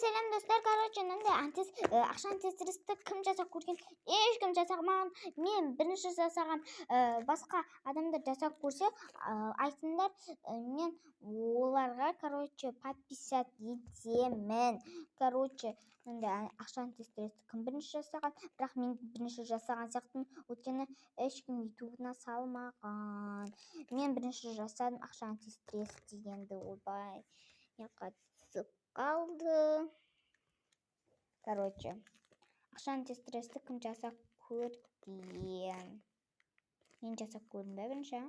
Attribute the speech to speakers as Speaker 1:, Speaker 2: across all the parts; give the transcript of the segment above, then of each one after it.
Speaker 1: Selam dostlar. Короче, мындай акчаны тестирести ким жасап көргөн? Эч ким жасамаган. Мен биринчи жасагам. Башка адамдар жасап көрсө, айтсындар. Мен оларга, подписать этемин. Мындай акчаны тестирести ким биринчи жасаган? Бирок мен биринчи жасаган сыяктымын. Өткөнү эч ким ютубуна салмаган. Мен биринчи жасадым акчаны тестирести дегенди ойбай. Катышып калды. Акчаны тестирести ким жасап көргөн? Мен жасап көрдүм да биринчи.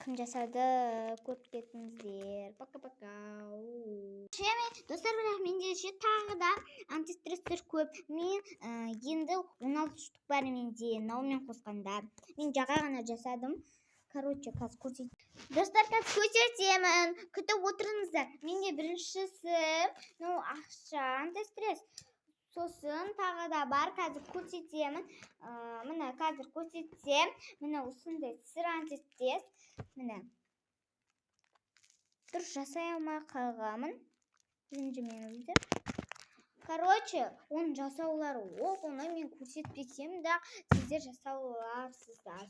Speaker 1: Ким жасады? Көрүп кетиңиздер. Пока-пока. Достар, бирок менде тагы да антистресстер көп. Мен энди 16 штук бар менде. Наумен косканда. Мен жага гана жасадым. Казыр көрсөтөм. Достар, казыр көрсөтөмүн. Күтүп отуруңуздар. Менде биринчиси, акча антистресс. Сосын тагы да бар, казыр көрсөтөмүн. Мына казыр көрсөтсөм, мына ушундай сыр антистресс. Мына. Туруш жасай алмай калганмын. Ренжимеңиздер. Onu жасаулары оңой, мен көрсөтпесем да, сиздер жасай аласыздар.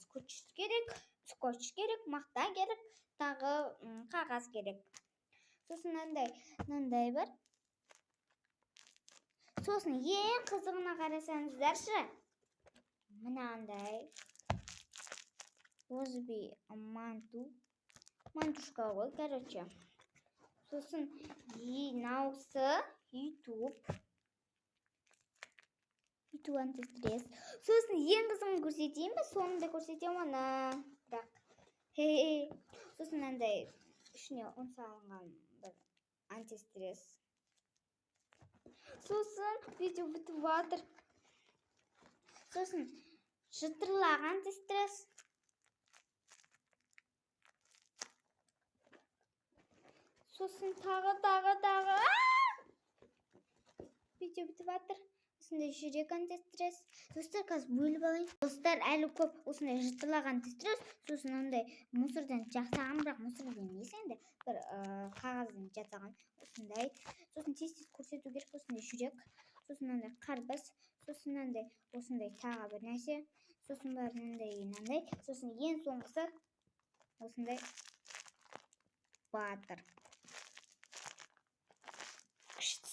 Speaker 1: Скотч керек, макта керек, тагы кагаз керек. Сосын мындай бар. Сосын эң кызыгына карасаңыздарчы. Мынандай. Озби мантушка ғой, Сосын наусы YouTube антистресс. Сосын ең кызыгын көрсөтейин бе? Сонунда көрсөтөм аны. Бирок сосын мындай ишине он салынган бир антистресс. Сосын видео бүтүп атыр. Сосын жытырлак антистресс. Сосын тагы. Видео бүтүп атыр. Осындай жүрек антистресс. Достар, казыр бөлүп алайын. Достар, әлі көп осындай жытырлак антистресс. Сосын андай мусордан жасаган, бирок мусордан эмес энди. Бир кагаздан жасаган осындай. Сосын тез көрсөтүү керек осындай жүрек. Сосын андай карбыз. Сосын андай осындай тагы бир нерсе. Сосын бар мындай. Сосын эң соңгусу осындай баатыр.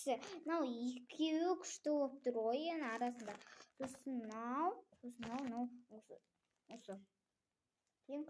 Speaker 1: Мынау экөө күчтүү болуп тур ғой, арасында. Сосын мынау, осы.